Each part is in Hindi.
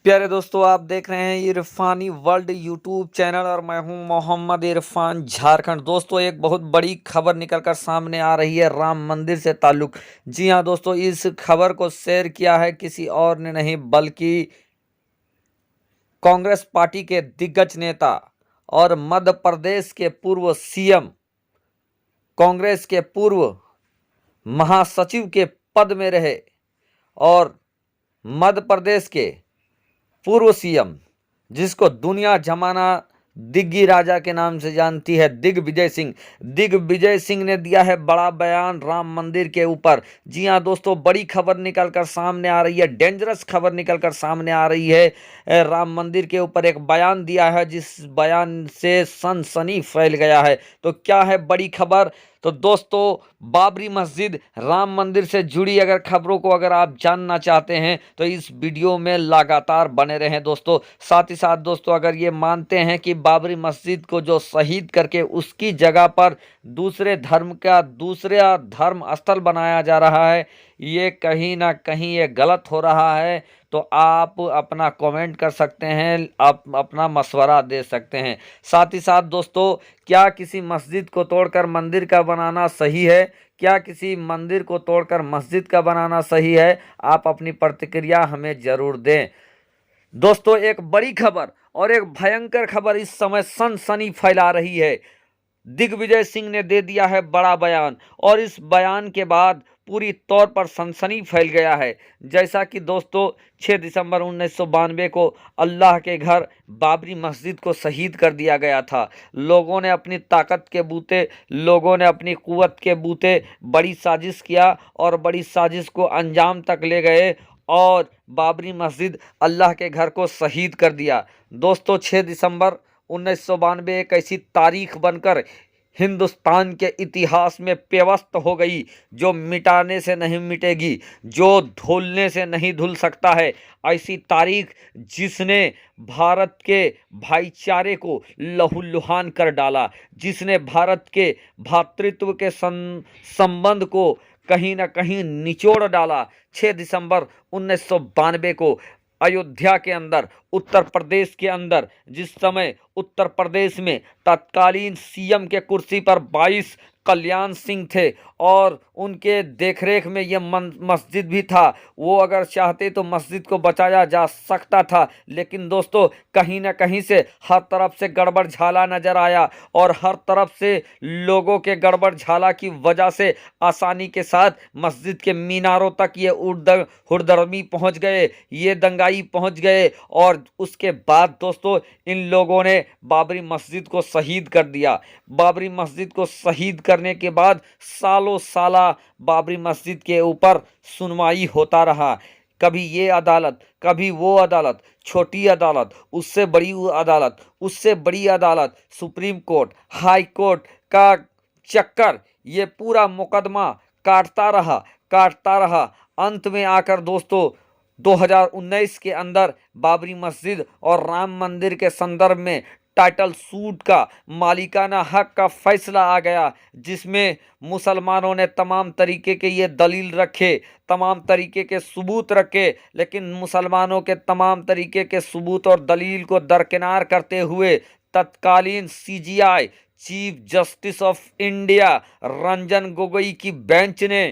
प्यारे दोस्तों, आप देख रहे हैं इरफानी वर्ल्ड यूट्यूब चैनल और मैं हूं मोहम्मद इरफान झारखंड। दोस्तों, एक बहुत बड़ी खबर निकलकर सामने आ रही है राम मंदिर से ताल्लुक। जी हां दोस्तों, इस खबर को शेयर किया है किसी और ने नहीं बल्कि कांग्रेस पार्टी के दिग्गज नेता और मध्य प्रदेश के पूर्व सीएम, कांग्रेस के पूर्व महासचिव के पद में रहे और मध्य प्रदेश के पूर्व सीएम, जिसको दुनिया जमाना दिग्गी राजा के नाम से जानती है, दिग्विजय सिंह ने दिया है बड़ा बयान राम मंदिर के ऊपर। जी हां दोस्तों, बड़ी खबर निकलकर सामने आ रही है, डेंजरस खबर निकलकर सामने आ रही है। राम मंदिर के ऊपर एक बयान दिया है जिस बयान से सनसनी फैल गया है। तो क्या है बड़ी खबर? तो दोस्तों, बाबरी मस्जिद राम मंदिर से जुड़ी अगर खबरों को अगर आप जानना चाहते हैं तो इस वीडियो में लगातार बने रहें दोस्तों। साथ ही साथ दोस्तों, अगर ये मानते हैं कि बाबरी मस्जिद को जो शहीद करके उसकी जगह पर दूसरे धर्म स्थल बनाया जा रहा है, ये कहीं ना कहीं ये गलत हो रहा है, तो आप अपना कमेंट कर सकते हैं, आप अपना मशवरा दे सकते हैं। साथ ही साथ दोस्तों, क्या किसी मस्जिद को तोड़कर मंदिर का बनाना सही है? क्या किसी मंदिर को तोड़कर मस्जिद का बनाना सही है? आप अपनी प्रतिक्रिया हमें जरूर दें। दोस्तों, एक बड़ी खबर और एक भयंकर खबर इस समय सनसनी फैला रही है। दिग्विजय सिंह ने दे दिया है बड़ा बयान और इस बयान के बाद पूरी तौर पर सनसनी फैल गया है। जैसा कि दोस्तों, 6 दिसंबर 1992 को अल्लाह के घर बाबरी मस्जिद को शहीद कर दिया गया था। लोगों ने अपनी ताकत के बूते, लोगों ने अपनी कुव्वत के बूते बड़ी साजिश किया और बड़ी साजिश को अंजाम तक ले गए और बाबरी मस्जिद अल्लाह के घर को शहीद कर दिया। दोस्तों, 6 दिसंबर 1992 एक ऐसी तारीख बनकर हिंदुस्तान के इतिहास में पेवस्त हो गई जो मिटाने से नहीं मिटेगी, जो धुलने से नहीं धुल सकता है। ऐसी तारीख जिसने भारत के भाईचारे को लहूलुहान कर डाला, जिसने भारत के भ्रातृत्व के संबंध को कहीं ना कहीं निचोड़ डाला। 6 दिसंबर 1992 को अयोध्या के अंदर, उत्तर प्रदेश के अंदर, जिस समय उत्तर प्रदेश में तत्कालीन सीएम के कुर्सी पर 22 कल्याण सिंह थे और उनके देखरेख में यह मस्जिद भी था। वो अगर चाहते तो मस्जिद को बचाया जा सकता था, लेकिन दोस्तों, कहीं ना कहीं से हर तरफ से गड़बड़ झाला नजर आया और हर तरफ से लोगों के गड़बड़ झाला की वजह से आसानी के साथ मस्जिद के मीनारों तक ये हुड़दंगी पहुंच गए, ये दंगाई पहुंच गए और उसके बाद दोस्तों, इन लोगों ने बाबरी मस्जिद को शहीद कर दिया। बाबरी मस्जिद को शहीद करने के बाद सालों साला बाबरी मस्जिद के ऊपर सुनवाई होता रहा। कभी ये अदालत, कभी वो अदालत, छोटी अदालत, उससे बड़ी अदालत, उससे बड़ी अदालत, सुप्रीम कोर्ट, हाई कोर्ट का चक्कर, ये पूरा मुकदमा काटता रहा। अंत में आकर दोस्तों, 2019 के अंदर बाबरी मस्जिद और राम मंदिर के संदर्भ में टाइटल सूट का मालिकाना हक का फैसला आ गया, जिसमें मुसलमानों ने तमाम तरीके के ये दलील रखे, तमाम तरीके के सबूत रखे, लेकिन मुसलमानों के तमाम तरीके के सबूत और दलील को दरकिनार करते हुए तत्कालीन CGI, chief justice of India Ranjan Gogoi की बेंच ने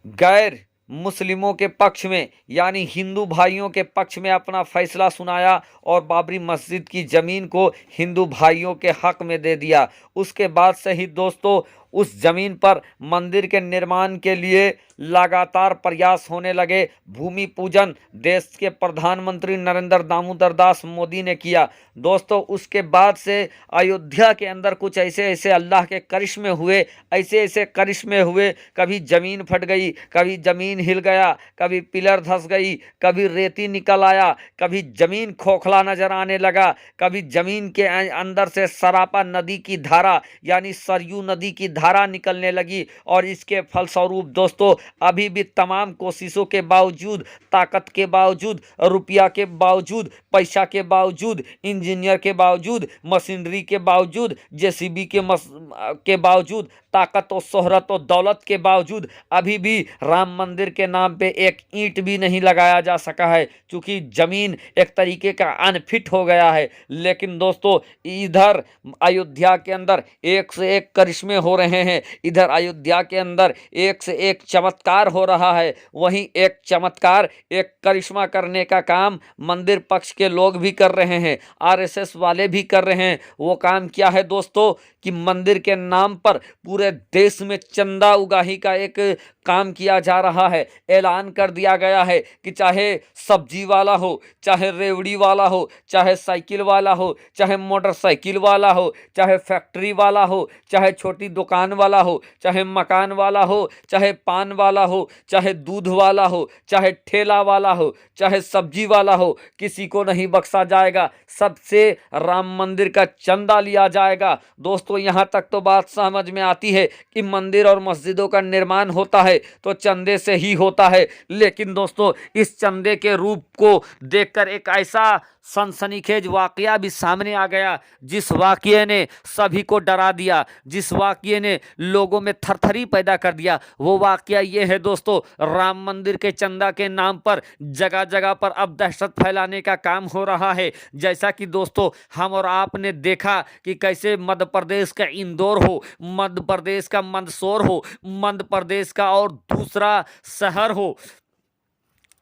गैर मुस्लिमों के पक्ष में, यानी हिंदू भाइयों के पक्ष में अपना फैसला सुनाया और बाबरी मस्जिद की जमीन को हिंदू भाइयों के हक में दे दिया। उसके बाद से ही दोस्तों, उस जमीन पर मंदिर के निर्माण के लिए लगातार प्रयास होने लगे। भूमि पूजन देश के प्रधानमंत्री नरेंद्र दामोदर दास मोदी ने किया। दोस्तों, उसके बाद से अयोध्या के अंदर कुछ ऐसे अल्लाह के करिश्मे हुए, ऐसे करिश्मे हुए। कभी जमीन फट गई, कभी जमीन हिल गया, कभी पिलर धंस गई, कभी रेती निकल आया, कभी जमीन खोखला नजर आने लगा, कभी जमीन के अंदर से सरापा नदी की धारा यानी सरयू नदी की धारा निकलने लगी। और इसके फलस्वरूप दोस्तों, अभी भी तमाम कोशिशों के बावजूद, ताकत के बावजूद, रुपया के बावजूद, पैसा के बावजूद, इंजीनियर के बावजूद, मशीनरी के बावजूद, जेसीबी के बावजूद, ताकत और शोहरत और दौलत के बावजूद अभी भी राम मंदिर के नाम पे एक ईंट भी नहीं लगाया जा सका है, क्योंकि जमीन एक तरीके का अनफिट हो गया है। लेकिन दोस्तों इधर अयोध्या के अंदर एक से एक करिश्मे हो रहे हैं, इधर अयोध्या के अंदर एक से एक चमत्कार हो रहा है। वहीं एक चमत्कार, एक करिश्मा करने का काम मंदिर पक्ष के लोग भी कर रहे हैं, आरएसएस वाले भी कर रहे हैं। वो काम क्या है दोस्तों कि मंदिर के नाम पर पूरे देश में चंदा उगाही का एक काम किया जा रहा है। ऐलान कर दिया गया है कि चाहे सब्जी वाला हो, चाहे रेवड़ी वाला हो, चाहे साइकिल वाला हो, चाहे मोटरसाइकिल वाला हो, चाहे फैक्ट्री वाला हो, चाहे छोटी दुकान वाला हो, चाहे मकान वाला हो, चाहे पान वाला हो, चाहे दूध वाला हो, चाहे ठेला वाला हो, चाहे सब्जी वाला हो, किसी को नहीं बख्शा जाएगा। सबसे राम मंदिर का चंदा लिया जाएगा। दोस्तों यहाँ तक तो बात समझ में आती है कि मंदिर और मस्जिदों का निर्माण होता है तो चंदे से ही होता है। लेकिन दोस्तों इस चंदे के रूप को देखकर एक ऐसा सनसनीखेज वाकया भी सामने आ गया, जिस वाकये ने सभी को डरा दिया, जिस वाकये ने लोगों में थरथरी पैदा कर दिया। वो वाकया ये है दोस्तों, राम मंदिर के चंदा के नाम पर जगह जगह पर अब दहशत फैलाने का काम हो रहा है। जैसा कि दोस्तों हम और आपने देखा कि कैसे मध्य प्रदेश का इंदौर हो, मध्य प्रदेश का मंदसौर हो, मध्य प्रदेश का और दूसरा शहर हो,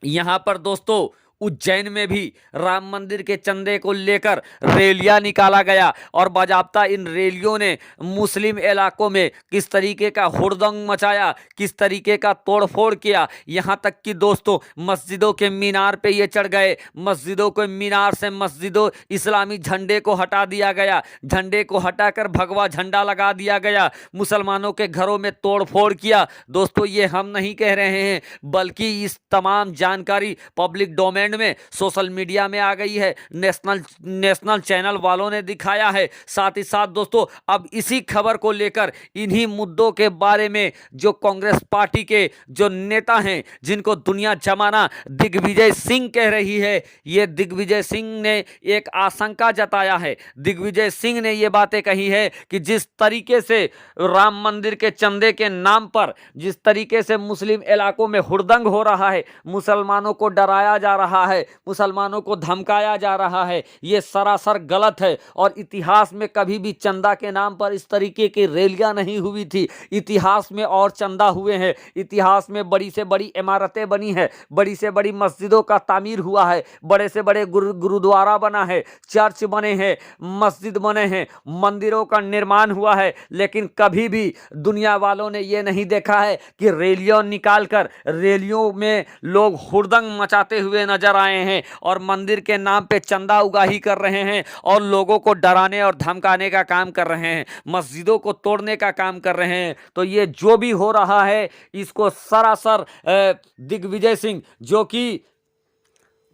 यहाँ पर दोस्तों उज्जैन में भी राम मंदिर के चंदे को लेकर रैलियां निकाला गया और बाजाबता इन रैलियों ने मुस्लिम इलाकों में किस तरीके का हुड़दंग मचाया, किस तरीके का तोड़फोड़ किया। यहाँ तक कि दोस्तों मस्जिदों के मीनार पे ये चढ़ गए, मस्जिदों के मीनार से मस्जिदों इस्लामी झंडे को हटा दिया गया, झंडे को हटाकर भगवा झंडा लगा दिया गया, मुसलमानों के घरों में तोड़फोड़ किया। दोस्तों ये हम नहीं कह रहे हैं, बल्कि इस तमाम जानकारी पब्लिक डोमेन में सोशल मीडिया में आ गई है, नेशनल चैनल वालों ने दिखाया है। साथ ही साथ दोस्तों अब इसी खबर को लेकर, इन्हीं मुद्दों के बारे में जो कांग्रेस पार्टी के जो नेता हैं, जिनको दुनिया जमाना दिग्विजय सिंह कह रही है, ये दिग्विजय सिंह ने एक आशंका जताया है। दिग्विजय सिंह ने ये बातें कही है कि जिस तरीके से राम मंदिर के चंदे के नाम पर जिस तरीके से मुस्लिम इलाकों में हुड़दंग हो रहा है, मुसलमानों को डराया जा रहा है, मुसलमानों को धमकाया जा रहा है, ये सरासर गलत है। और इतिहास में कभी भी चंदा के नाम पर इस तरीके की रैलियां नहीं हुई थी। इतिहास में और चंदा हुए हैं, इतिहास में बड़ी से बड़ी इमारतें बनी है, बड़ी से बड़ी मस्जिदों का तामीर हुआ है, बड़े से बड़े गुरुद्वारा बना है, चर्च बने हैं, मस्जिद बने हैं, मंदिरों का निर्माण हुआ है। लेकिन कभी भी दुनिया वालों ने यह नहीं देखा है कि रैलियों निकालकर रैलियों में लोग हुड़दंग मचाते हुए नजर आए हैं और मंदिर के नाम पे चंदा उगाही कर रहे हैं और लोगों को डराने और धमकाने का काम कर रहे हैं, मस्जिदों को तोड़ने का काम कर रहे हैं। तो ये जो भी हो रहा है इसको सरासर दिग्विजय सिंह, जो कि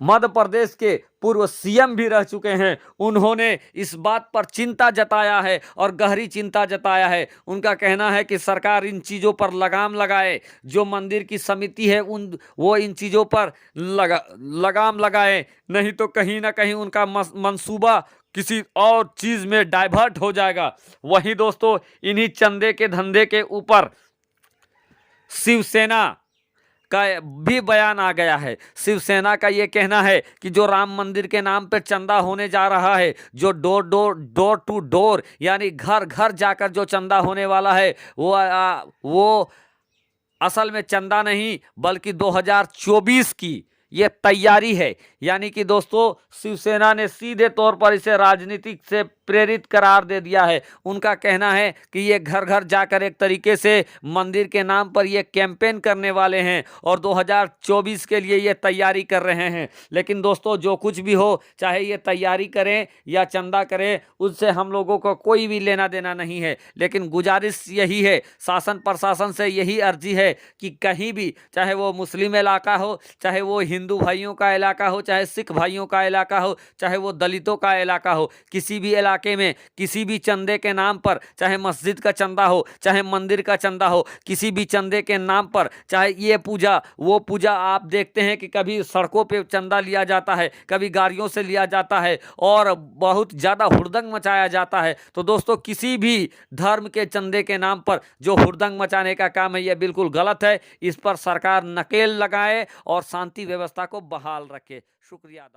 मध्य प्रदेश के पूर्व सीएम भी रह चुके हैं, उन्होंने इस बात पर चिंता जताया है और गहरी चिंता जताया है। उनका कहना है कि सरकार इन चीज़ों पर लगाम लगाए, जो मंदिर की समिति है वो इन चीज़ों पर लगाम लगाए, नहीं तो कहीं ना कहीं उनका मंसूबा किसी और चीज़ में डाइवर्ट हो जाएगा। वहीं दोस्तों इन्हीं चंदे के धंधे के ऊपर शिवसेना का भी बयान आ गया है। शिवसेना का ये कहना है कि जो राम मंदिर के नाम पर चंदा होने जा रहा है, जो डोर टू डोर यानी घर घर जाकर जो चंदा होने वाला है, वो असल में चंदा नहीं बल्कि 2024 की ये तैयारी है। यानी कि दोस्तों शिवसेना ने सीधे तौर पर इसे राजनीतिक से प्रेरित करार दे दिया है। उनका कहना है कि ये घर घर जाकर एक तरीके से मंदिर के नाम पर ये कैंपेन करने वाले हैं और 2024 के लिए ये तैयारी कर रहे हैं। लेकिन दोस्तों जो कुछ भी हो, चाहे ये तैयारी करें या चंदा करें, उससे हम लोगों को कोई भी लेना देना नहीं है। लेकिन गुजारिश यही है, शासन प्रशासन से यही अर्जी है कि कहीं भी, चाहे वो मुस्लिम इलाका हो, चाहे वो हिंदू भाइयों का इलाका हो, चाहे सिख भाइयों का इलाका हो, चाहे वो दलितों का इलाका हो, किसी भी इलाके इलाके में किसी भी चंदे के नाम पर, चाहे मस्जिद का चंदा हो, चाहे मंदिर का चंदा हो, किसी भी चंदे के नाम पर, चाहे ये पूजा वो पूजा, आप देखते हैं कि कभी सड़कों पे चंदा लिया जाता है, कभी गाड़ियों से लिया जाता है और बहुत ज़्यादा हुड़दंग मचाया जाता है। तो दोस्तों, किसी भी धर्म के चंदे के नाम पर जो हुड़दंग मचाने का काम है, यह बिल्कुल गलत है। इस पर सरकार नकेल लगाए और शांति व्यवस्था को बहाल रखे। शुक्रिया।